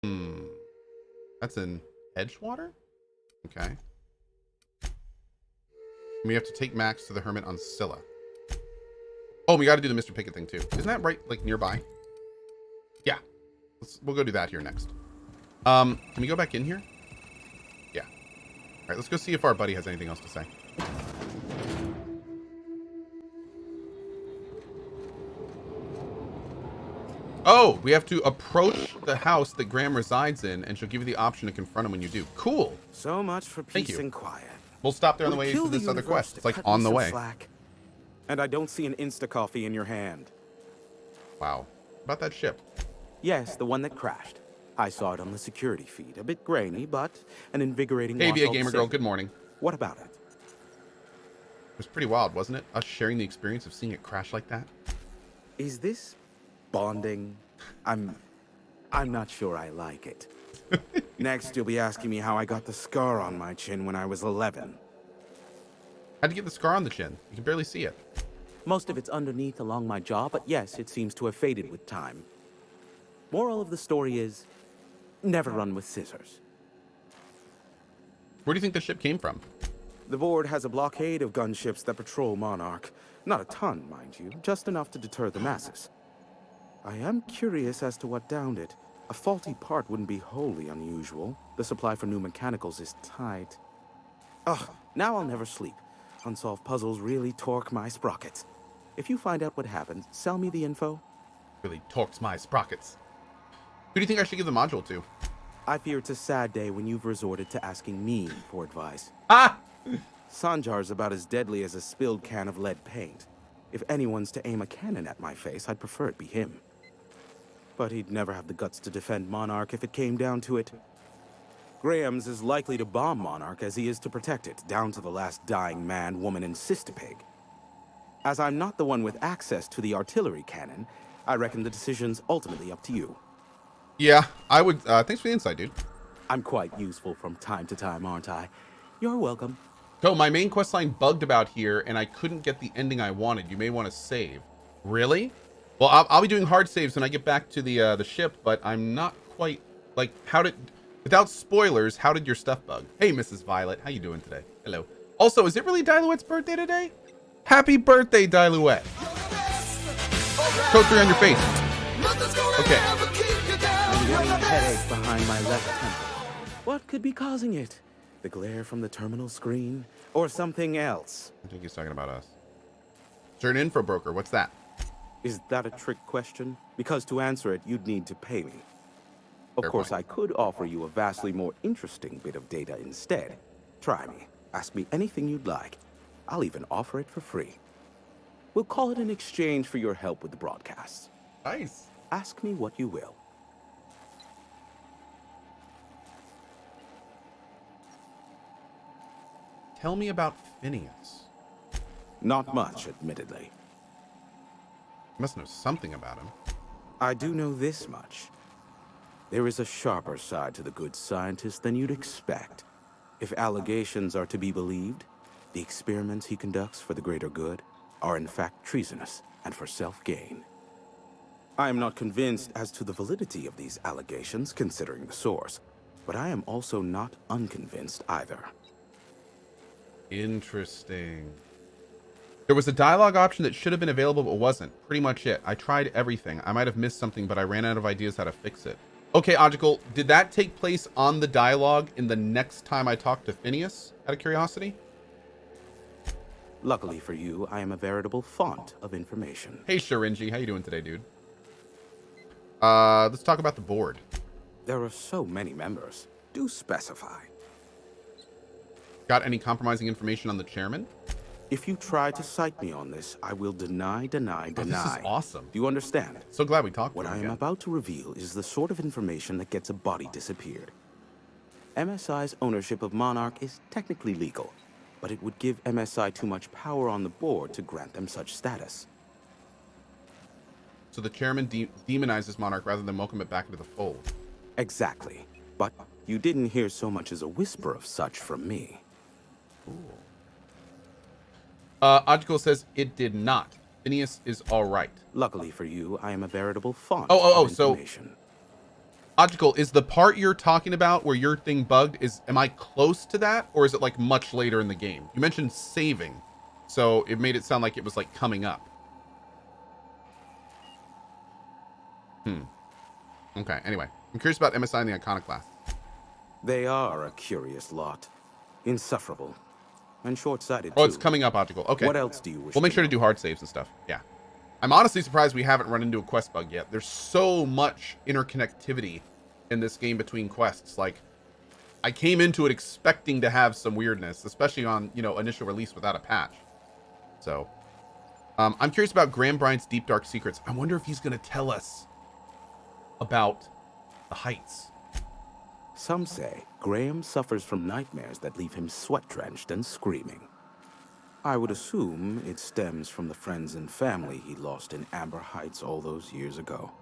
Hmm. That's in Edgewater? Okay. We have to take Max to the Hermit on Scylla. Oh, we got to do the Mr. Pickett thing too. Isn't that right, like, nearby? Yeah. We'll go do that here next. Can we go back in here? Yeah. All right, let's go see if our buddy has anything else to say. Oh, we have to approach the house that Graham resides in, and she'll give you the option to confront him when you do. Cool. So much for peace and quiet. We'll stop there on the way to this other quest. It's like on the way. Slack. And I don't see an Insta-coffee in your hand. Wow. About that ship. Yes, the one that crashed. I saw it on the security feed. A bit grainy, but an invigorating Hey, watch. Via Gamer Girl, good morning. What about it? It was pretty wild, wasn't it? Us sharing the experience of seeing it crash like that. Is this bonding? I'm not sure I like it. Next, you'll be asking me how I got the scar on my chin when I was 11. How'd you get the scar on the chin? You can barely see it. Most of it's underneath along my jaw, but yes, it seems to have faded with time. Moral of the story is, never run with scissors. Where do you think the ship came from? The board has a blockade of gunships that patrol Monarch. Not a ton, mind you, just enough to deter the masses. I am curious as to what downed it. A faulty part wouldn't be wholly unusual. The supply for new mechanicals is tight. Ugh, now I'll never sleep. Unsolved puzzles really torque my sprockets. If you find out what happened, sell me the info. Really torques my sprockets. Who do you think I should give the module to? I fear it's a sad day when you've resorted to asking me for advice. Ah! Sanjar's about as deadly as a spilled can of lead paint. If anyone's to aim a cannon at my face, I'd prefer it be him. But he'd never have the guts to defend Monarch if it came down to it. Graham's as likely to bomb Monarch as he is to protect it, down to the last dying man, woman, and sistapig. As I'm not the one with access to the artillery cannon, I reckon the decision's ultimately up to you. Yeah, I would. Thanks for the insight, dude. I'm quite useful from time to time, aren't I? You're welcome. So, my main questline bugged about here, and I couldn't get the ending I wanted. You may want to save. Really? Well, I'll be doing hard saves when I get back to the ship, but I'm not quite, like, without spoilers, how did your stuff bug? Hey, Mrs. Violet, how you doing today? Hello. Also, is it really Diluette's birthday today? Happy birthday, Diluette. Code 3 on your face. Okay. I'm getting a headache behind my left temple. What could be causing it? The glare from the terminal screen? Or something else? I think he's talking about us. Turn info broker, what's that? Is that a trick question? Because to answer it, you'd need to pay me. Of Fair course, point. I could offer you a vastly more interesting bit of data instead. Try me. Ask me anything you'd like. I'll even offer it for free. We'll call it an exchange for your help with the broadcasts. Nice. Ask me what you will. Tell me about Phineas. Not much, admittedly. You must know something about him. I do know this much. There is a sharper side to the good scientist than you'd expect. If allegations are to be believed, the experiments he conducts for the greater good are in fact treasonous and for self-gain. I am not convinced as to the validity of these allegations, considering the source, but I am also not unconvinced either. Interesting. There was a dialogue option that should have been available, but wasn't. Pretty much it. I tried everything. I might have missed something, but I ran out of ideas how to fix it. Okay, Ogical, did that take place on the dialogue in the next time I talked to Phineas, out of curiosity? Luckily for you, I am a veritable font of information. Hey, Sharinji, how you doing today, dude? Let's talk about the board. There are so many members. Do specify. Got any compromising information on the chairman? If you try to cite me on this, I will deny. Oh, this is awesome. Do you understand? So glad we talked to What him I am again. about to reveal is the sort of information that gets a body disappeared. MSI's ownership of Monarch is technically legal, but it would give MSI too much power on the board to grant them such status. So the chairman demonizes Monarch rather than welcome it back into the fold. Exactly. But you didn't hear so much as a whisper of such from me. Cool. Ogical says it did not. Phineas is all right. Luckily for you, I am a veritable font Oh, of so information. Logical, is the part you're talking about where your thing bugged, am I close to that, or is it like much later in the game? You mentioned saving, so it made it sound like it was like coming up. Okay, anyway. I'm curious about MSI and the Iconoclast. They are a curious lot. Insufferable. And short-sighted, Oh, too. it's coming up, Logical. Okay. What else do you wish We'll make to sure to know? do hard saves and stuff. Yeah. I'm honestly surprised we haven't run into a quest bug yet. There's so much interconnectivity in this game between quests. Like, I came into it expecting to have some weirdness, especially on, initial release without a patch. So, I'm curious about Graham Bryant's Deep Dark Secrets. I wonder if he's going to tell us about the heights. Some say Graham suffers from nightmares that leave him sweat-drenched and screaming. I would assume it stems from the friends and family he lost in Amber Heights all those years ago.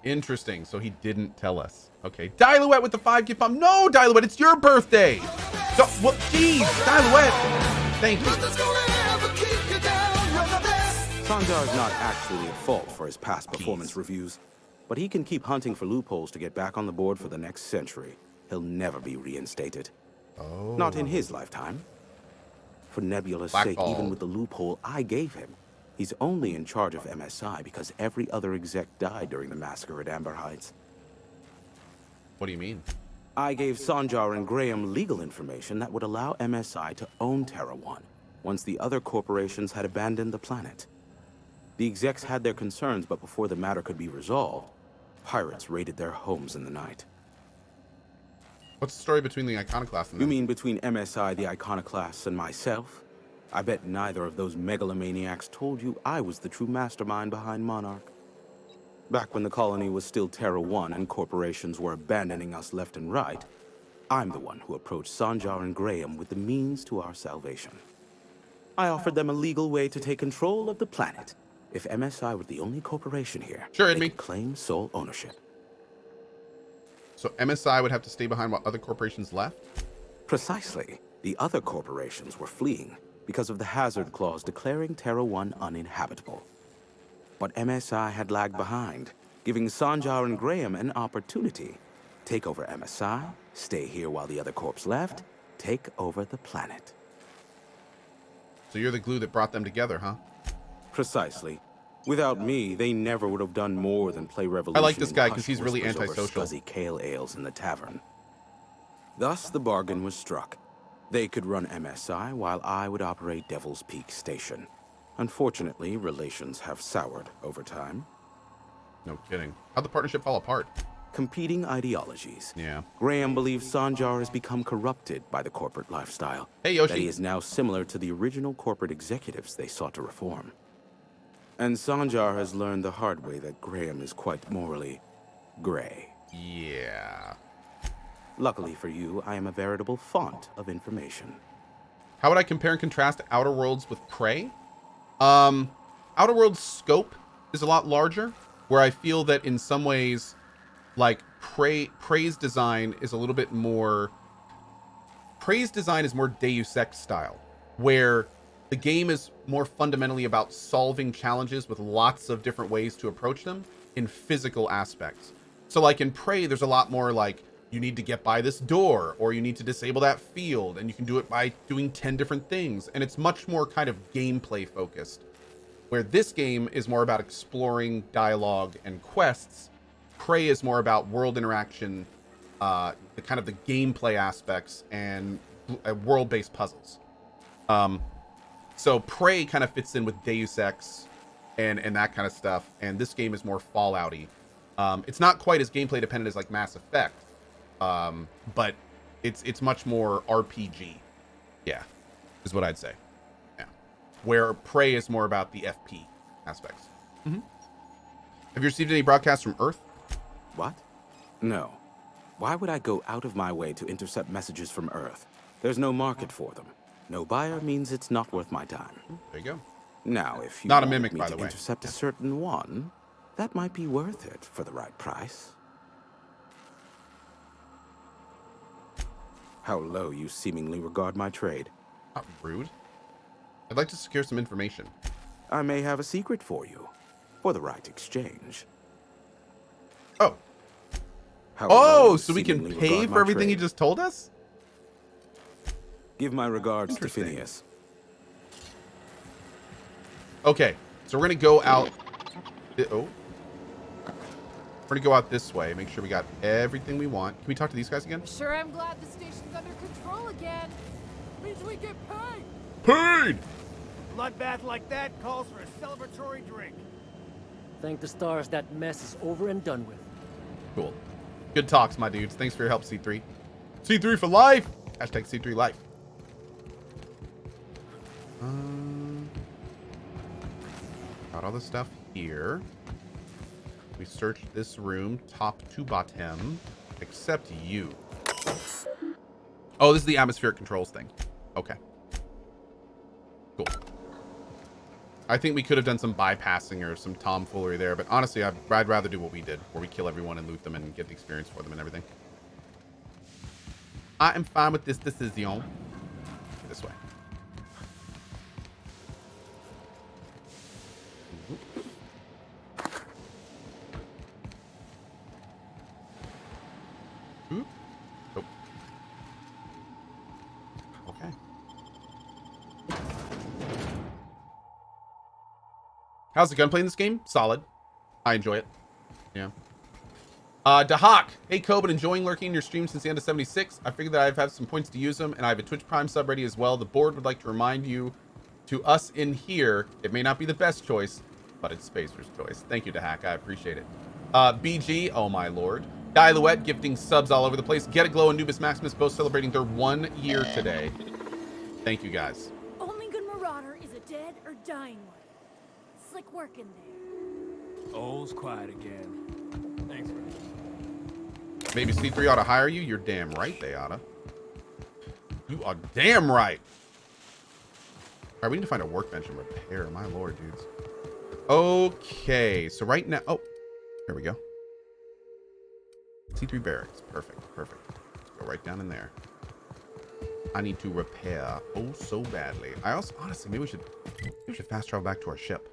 Interesting. So he didn't tell us. Okay. Diluette with the 5 gift bomb. No, Diluette, it's your birthday. So, well, geez, Diluette. Thank you. Sanjar's not actually at fault for his past performance reviews, but he can keep hunting for loopholes to get back on the board for the next century. He'll never be reinstated. Oh. Not in his lifetime. For Nebula's sake, even with the loophole I gave him, he's only in charge of MSI because every other exec died during the massacre at Amber Heights. What do you mean? I gave Sanjar and Graham legal information that would allow MSI to own Terra 1 once the other corporations had abandoned the planet. The execs had their concerns, but before the matter could be resolved, pirates raided their homes in the night. What's the story between the Iconoclast and You them? mean between MSI, the Iconoclasts, and myself? I bet neither of those megalomaniacs told you I was the true mastermind behind Monarch. Back when the colony was still Terra 1 and corporations were abandoning us left and right, I'm the one who approached Sanjar and Graham with the means to our salvation. I offered them a legal way to take control of the planet. If MSI were the only corporation here, Sure, they Edme. could claim sole ownership. So MSI would have to stay behind while other corporations left? Precisely. The other corporations were fleeing because of the hazard clause declaring Terra 1 uninhabitable. But MSI had lagged behind, giving Sanjar and Graham an opportunity. Take over MSI, stay here while the other corps left, take over the planet. So you're the glue that brought them together, huh? Precisely. Without me, they never would have done more than play Revolution. I like this in guy hushed because he's really whispers over antisocial. scuzzy kale ales in the tavern. Thus, the bargain was struck. They could run MSI while I would operate Devil's Peak Station. Unfortunately, relations have soured over time. No kidding. How'd the partnership fall apart? Competing ideologies. Yeah. Graham believes Sanjar has become corrupted by the corporate lifestyle. Hey, Yoshi. That he is now similar to the original corporate executives they sought to reform. And Sanjar has learned the hard way that Graham is quite morally gray. Yeah. Luckily for you, I am a veritable font of information. How would I compare and contrast Outer Worlds with Prey? Outer Worlds' scope is a lot larger, where I feel that in some ways, like Prey's design is a little bit more. Prey's design is more Deus Ex style, where the game is more fundamentally about solving challenges with lots of different ways to approach them in physical aspects. So like in Prey, there's a lot more like, you need to get by this door, or you need to disable that field, and you can do it by doing 10 different things. And it's much more kind of gameplay focused, where this game is more about exploring dialogue and quests. Prey is more about world interaction, the kind of the gameplay aspects and world-based puzzles. So Prey kind of fits in with Deus Ex and that kind of stuff, and this game is more Fallout-y. It's not quite as gameplay dependent as like Mass Effect, but it's much more RPG. Yeah, is what I'd say. Yeah, where Prey is more about the FP aspects. Mm-hmm. Have you received any broadcasts from Earth? What? No. Why would I go out of my way to intercept messages from Earth? There's no market for them. No buyer means it's not worth my time. There you go. Now, if you Not a wanted mimic, me by to the way. intercept a certain one, that might be worth it for the right price. How low you seemingly regard my trade. Not rude. I'd like to secure some information. I may have a secret for you, for the right exchange. Oh. How Oh, alone so we can seemingly pay regard for my everything he trade. just told us? Give my regards to Interesting. Phineas. Okay, so we're gonna go out. Oh. We're gonna go out this way, make sure we got everything we want. Can we talk to these guys again? Sure, I'm glad the station's under control again. Means we get paid. Paid! Bloodbath like that calls for a celebratory drink. Thank the stars that mess is over and done with. Cool. Good talks, my dudes. Thanks for your help, C3. C3 for life! Hashtag C3 life. Got all the stuff here. We searched this room, top to bottom, except you. Oh, this is the atmospheric controls thing. Okay. Cool. I think we could have done some bypassing or some tomfoolery there, but honestly, I'd rather do what we did, where we kill everyone and loot them and get the experience for them and everything. I am fine with this decision. This way. Oop. Oh. Okay. How's the gunplay in this game? Solid. I enjoy it. Yeah. Dahak. Hey, Coben, enjoying lurking in your stream since the end of 76. I figured that I've had some points to use them, and I have a Twitch Prime sub ready as well. The board would like to remind you, to us in here, it may not be the best choice, but it's Spacer's choice. Thank you, Dahak. I appreciate it. BG. Oh, my lord. Diluette gifting subs all over the place. Get a Glow and Nubis Maximus both celebrating their 1 year today. Thank you, guys. Only good marauder is a dead or dying one. Slick work in there. All's quiet again. Thanks for Maybe C3 ought to hire you? You're damn right they oughta. You are damn right. All right, we need to find a workbench and repair. My lord, dudes. Okay, so right now... Oh, here we go. C3 barracks. Perfect, perfect. Let's go right down in there. I need to repair oh so badly. I also, honestly, maybe we should fast travel back to our ship.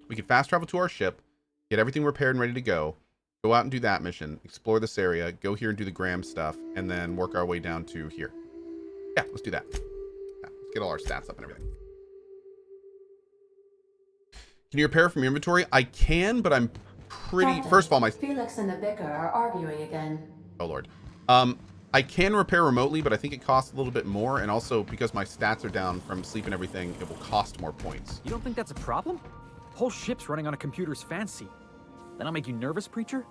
We can fast travel to our ship, get everything repaired and ready to go out and do that mission, explore this area, go here and do the Graham stuff, and then work our way down to here. Yeah, let's do that. Yeah, let's get all our stats up and everything. Can you repair from your inventory? I can, but I'm pretty... Captain, First of all, my... Felix and the Vicar are arguing again. Oh, Lord. I can repair remotely, but I think it costs a little bit more, and also because my stats are down from sleep and everything, it will cost more points. You don't think that's a problem? Whole ship's running on a computer's fancy. That'll make you nervous, preacher?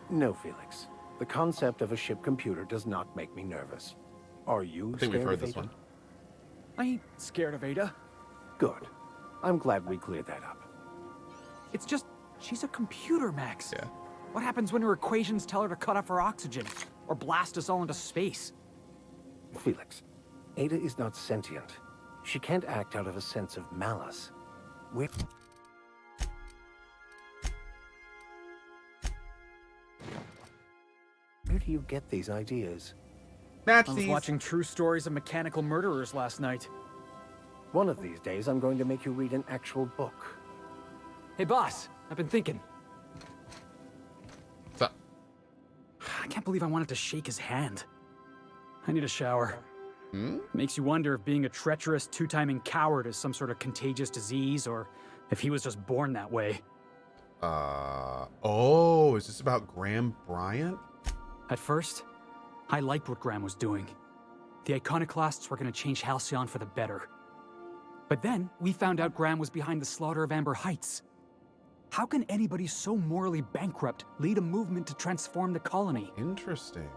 No, Felix. The concept of a ship computer does not make me nervous. Are you I think we've scared heard of this Ada? one. I ain't scared of Ada. Good. I'm glad we cleared that up. It's just, she's a computer, Max. Yeah. What happens when her equations tell her to cut off her oxygen? Or blast us all into space? Felix, Ada is not sentient. She can't act out of a sense of malice. Where do you get these ideas? Match I was these. watching True Stories of Mechanical Murderers last night. One of these days, I'm going to make you read an actual book. Hey, boss, I've been thinking. What's up? I can't believe I wanted to shake his hand. I need a shower. Hmm? Makes you wonder if being a treacherous, two-timing coward is some sort of contagious disease, or if he was just born that way. Oh, is this about Graham Bryant? At first, I liked what Graham was doing. The Iconoclasts were going to change Halcyon for the better. But then, we found out Graham was behind the slaughter of Amber Heights. How can anybody so morally bankrupt lead a movement to transform the colony? Interesting.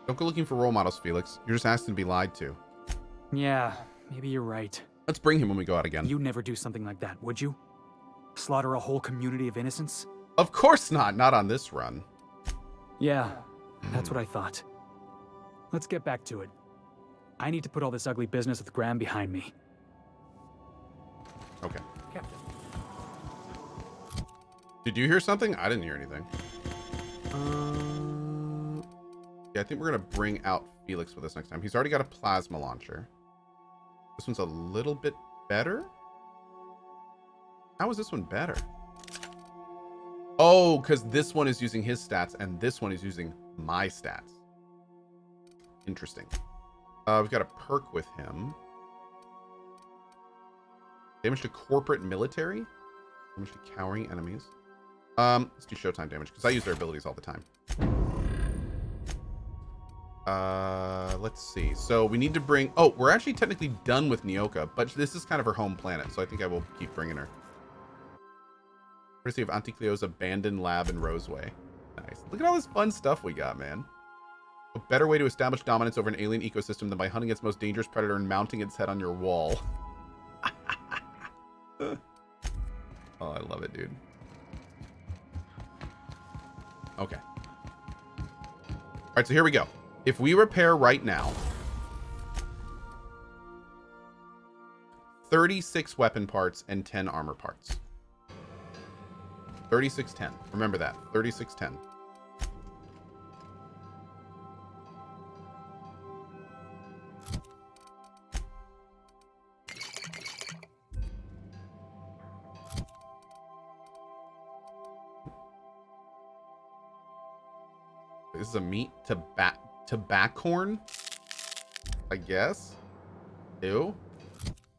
Don't go looking for role models, Felix. You're just asking to be lied to. Yeah, maybe you're right. Let's bring him when we go out again. You'd never do something like that, would you? Slaughter a whole community of innocents? Of course not. Not on this run. Yeah, that's what I thought. Let's get back to it. I need to put all this ugly business with Graham behind me. Okay. Captain. Did you hear something? I didn't hear anything. Yeah, I think we're going to bring out Felix with us next time. He's already got a plasma launcher. This one's a little bit better. How is this one better? Oh, because this one is using his stats and this one is using my stats. Interesting. We've got a perk with him. Damage to corporate military. Damage to cowering enemies. Let's do showtime damage because I use their abilities all the time. Let's see. So we need to bring... Oh, we're actually technically done with Nyoka, but this is kind of her home planet, so I think I will keep bringing her. Courtesy of Anticleo's abandoned lab in Roseway. Nice. Look at all this fun stuff we got, man. A better way to establish dominance over an alien ecosystem than by hunting its most dangerous predator and mounting its head on your wall. Oh, I love it, dude. Okay. All right, so here we go. If we repair right now, 36 weapon parts and 10 armor parts. 3610. Remember that. 3610. This is a meat tobaccorn, I guess. Ew.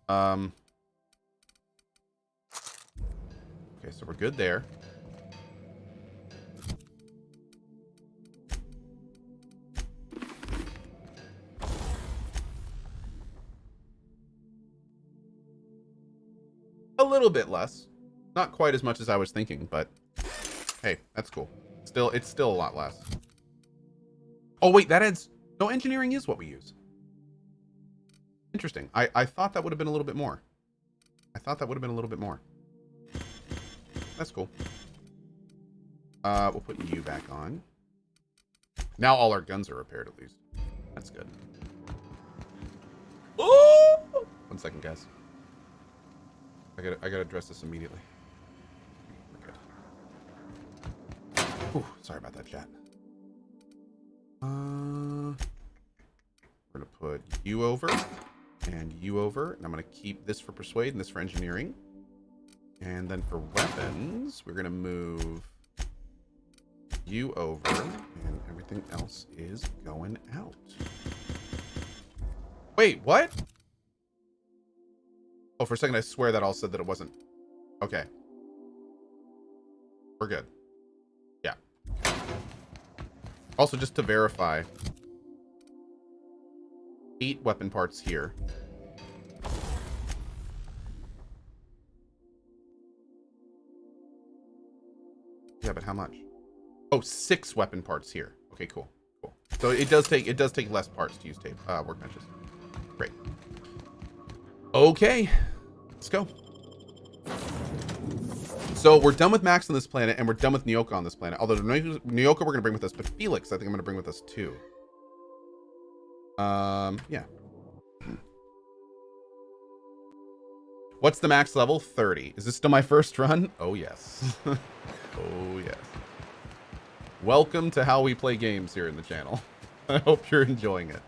Okay, so we're good there. A little bit less. Not quite as much as I was thinking, but hey, that's cool. It's still a lot less. Oh wait, that adds... No, engineering is what we use. Interesting. I thought that would have been a little bit more. That's cool. We'll put you back on. Now all our guns are repaired at least. That's good. Oh! 1 second, guys. I gotta address this immediately. We're good. Whew, sorry about that, chat. We're gonna put you over and you over, and I'm gonna keep this for persuade and this for engineering. And then for weapons, we're gonna move you over, and everything else is going out. Wait, what? Oh, for a second, I swear that all said that it wasn't. Okay. We're good. Yeah. Also, just to verify, 8 weapon parts here. Yeah, but how much? Oh, 6 weapon parts here. Okay, cool. Cool. So it does take less parts to use workbenches. Great. Okay, let's go. So we're done with Max on this planet, and we're done with Nyoka on this planet. Although Nyoka we're gonna bring with us, but Felix I think I'm gonna bring with us too. Yeah. What's the max level? 30. Is this still my first run? Oh yes. Oh yes. Welcome to how we play games here in the channel. I hope you're enjoying it.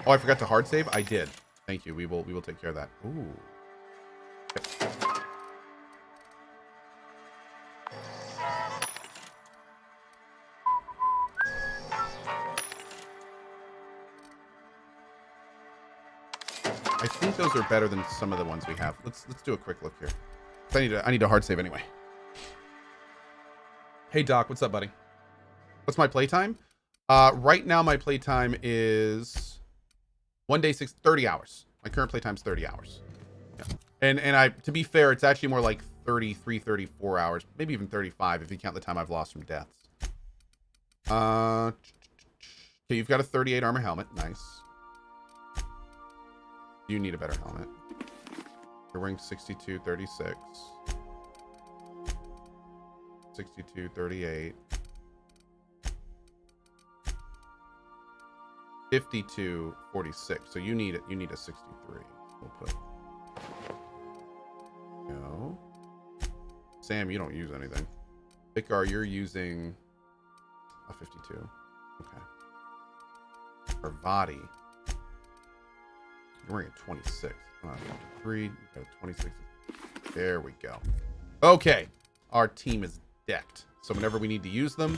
Oh, I forgot to hard save? I did. Thank you. We will take care of that. Ooh. Okay. I think those are better than some of the ones we have. Let's do a quick look here. I need to hard save anyway. Hey Doc, what's up, buddy? What's my playtime? Right now my playtime is 1 day 30 hours. My current playtime's 30 hours. Yeah. And to be fair, it's actually more like 33, 34 hours, maybe even 35 if you count the time I've lost from deaths. Okay, you've got a 38 armor helmet. Nice. You need a better helmet. You're wearing 62, 36. 62, 38. 52, 46. So you need a 63. We'll put. No. Sam, you don't use anything. Vicar, you're using a 52. Okay. Parvati. You're wearing a 26. 3, you got a 26. There we go. Okay. Our team is decked. So whenever we need to use them,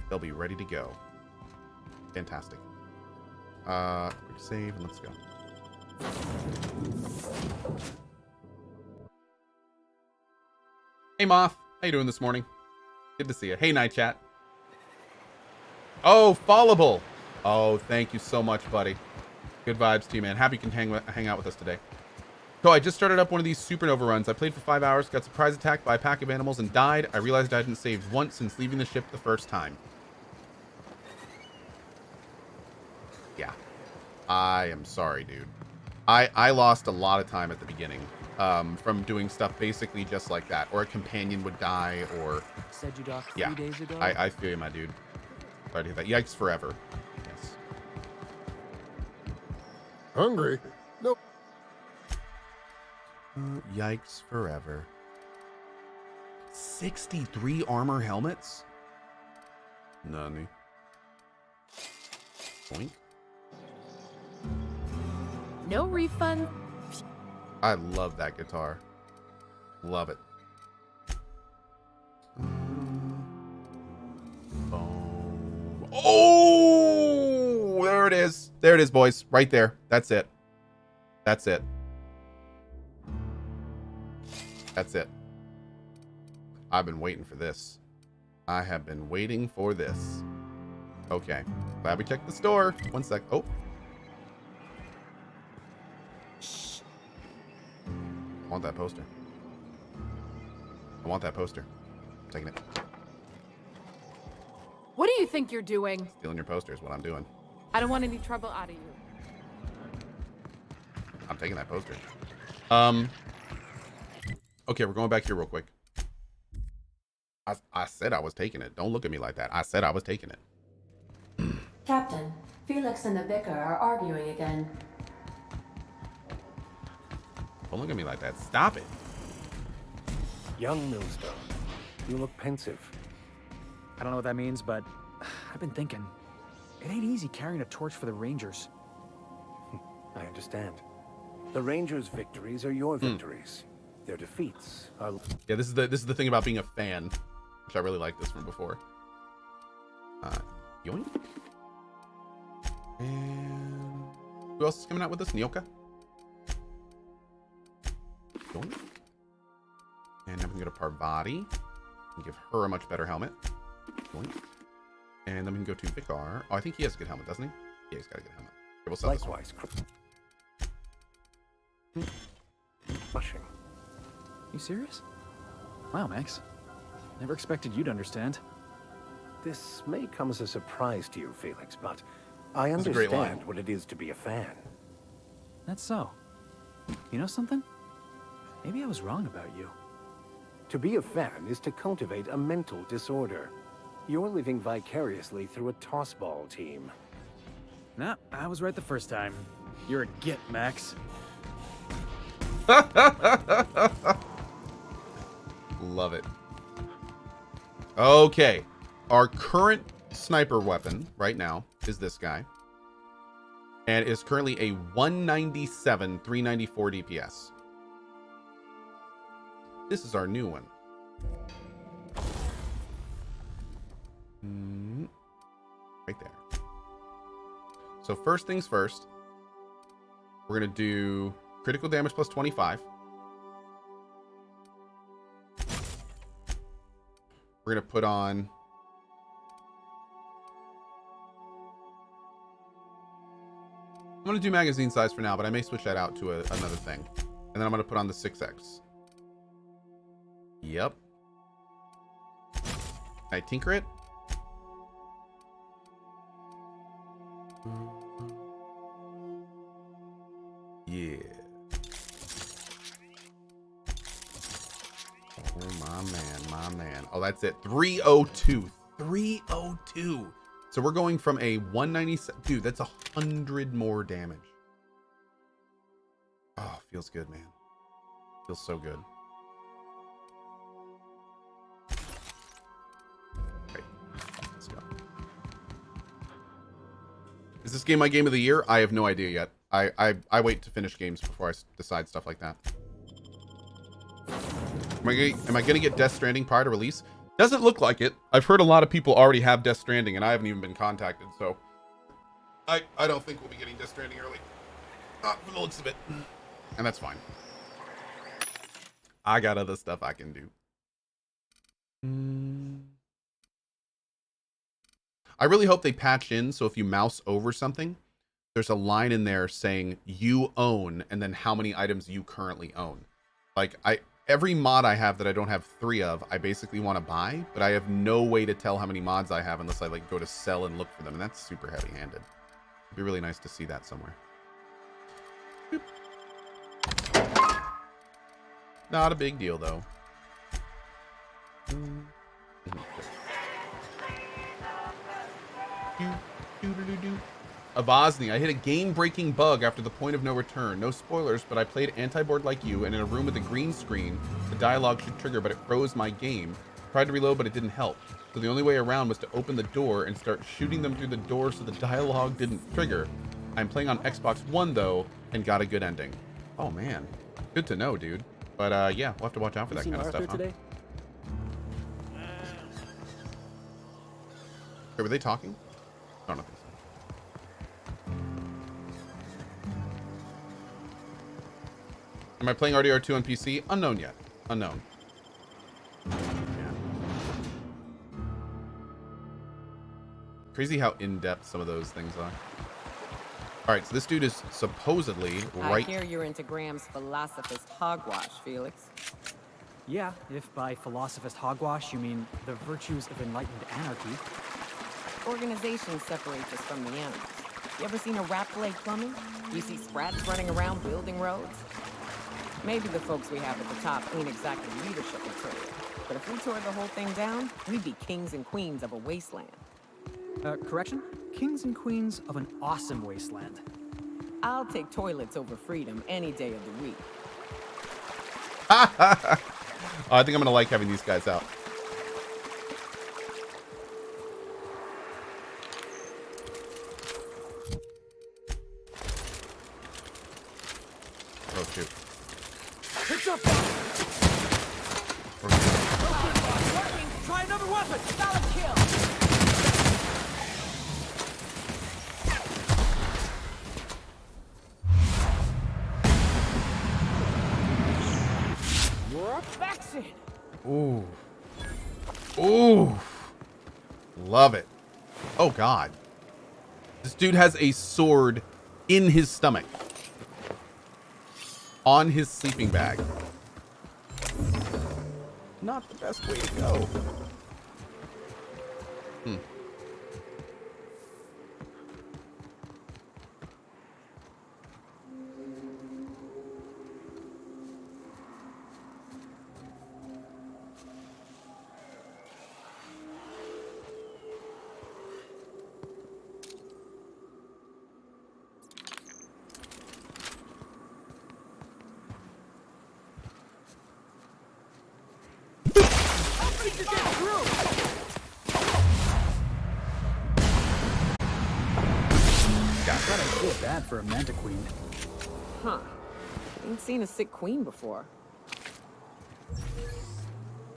they'll be ready to go. Fantastic. Quick save and let's go. Hey Moth, how you doing this morning? Good to see you. Hey Night Chat. Oh, Fallable. Oh, thank you so much, buddy. Good vibes to you, man. Happy you can hang out with us today. So I just started up one of these Supernova runs. I played for 5 hours, got surprise attacked by a pack of animals, and died. I realized I hadn't saved once since leaving the ship the first time. Yeah. I am sorry, dude. I lost a lot of time at the beginning from doing stuff basically just like that. Or a companion would die, or... Said you docked 3 yeah, days ago? I feel you, my dude. Sorry to hear that. Yikes forever. Yes. Hungry? Nope. Yikes forever. 63 armor helmets? None. Boink. No refund. I love that guitar. Love it. Boom. Oh, there it is. There it is, boys. Right there. That's it. That's it. That's it. I've been waiting for this. I have been waiting for this. Okay. Glad we checked the store. One sec. Oh. I want that poster. I want that poster. I'm taking it. What do you think you're doing? Stealing your poster is what I'm doing. I don't want any trouble out of you. I'm taking that poster. Okay, we're going back here real quick. I said I was taking it. Don't look at me like that. I said I was taking it. Captain, Felix and the Vicar are arguing again. Don't look at me like that. Stop it. Young Millstone, you look pensive. I don't know what that means, but I've been thinking. It ain't easy carrying a torch for the Rangers. I understand. The Rangers' victories are your victories. Their defeats are... Yeah, this is the thing about being a fan, which I really like this from before. Yoink. And who else is coming out with this? Nyoka. Yoink. And then we can go to Parvati and give her a much better helmet. Yoink. And then we can go to Vicar. Oh, I think he has a good helmet, doesn't he? Yeah, he's got a good helmet. Okay, we'll sell Likewise, crushing. You serious? Wow, Max. Never expected you to understand. This may come as a surprise to you, Felix, but I That's a great line. understand what it is to be a fan. That's so. You know something? Maybe I was wrong about you. To be a fan is to cultivate a mental disorder. You're living vicariously through a tossball team. Nah, I was right the first time. You're a git, Max. Love it. Okay. Our current sniper weapon right now is this guy. And is currently a 197, 394 DPS. This is our new one. Right there. So first things first, we're going to do critical damage plus 25. We're going to put on... I'm going to do magazine size for now, but I may switch that out to another thing. And then I'm going to put on the 6X. Yep. Can I tinker it? Yeah. Oh, my man. Oh, that's it. 302. 302. So we're going from a 197. Dude, that's 100 more damage. Oh, feels good, man. Feels so good. Is this game my game of the year? I have no idea yet. I wait to finish games before I decide stuff like that. Am I gonna get Death Stranding prior to release? Doesn't look like it. I've heard a lot of people already have Death Stranding, and I haven't even been contacted, so I don't think we'll be getting Death Stranding early. From the looks of it. And that's fine. I got other stuff I can do. I really hope they patch in so if you mouse over something, there's a line in there saying you own and then how many items you currently own. Like every mod I have that I don't have 3 of, I basically want to buy, but I have no way to tell how many mods I have unless I like go to sell and look for them, and that's super heavy-handed. It'd be really nice to see that somewhere. Boop. Not a big deal though. Avosny, I hit a game-breaking bug after the point of no return. No spoilers, but I played anti-board like you, and in a room with a green screen, the dialogue should trigger, but it froze my game. Tried to reload, but it didn't help. So the only way around was to open the door and start shooting them through the door so the dialogue didn't trigger. I'm playing on Xbox One, though, and got a good ending. Oh, man. Good to know, dude. But, yeah, we'll have to watch out for that kind of stuff, huh? Wait, were they talking? I don't know. Am I playing RDR2 on PC? Unknown yet. Unknown. Yeah. Crazy how in-depth some of those things are. Alright, so this dude is supposedly right... I hear you're into Graham's philosophist hogwash, Felix. Yeah, if by philosophist hogwash you mean the virtues of enlightened anarchy. Organization separates us from the animals. You ever seen a rat play plumbing? You see sprats running around building roads? Maybe the folks we have at the top ain't exactly leadership material, but if we tore the whole thing down, we'd be kings and queens of a wasteland. Correction? Kings and queens of an awesome wasteland. I'll take toilets over freedom any day of the week. I think I'm gonna like having these guys out. Oh shoot. It's up! Working! Try another weapon! Solid kill! Perfection! Ooh. Ooh. Love it. Oh god. This dude has a sword in his stomach. On his sleeping bag. Not the best way to go. I feel bad for a Manta Queen. Huh. Ain't seen a sick queen before.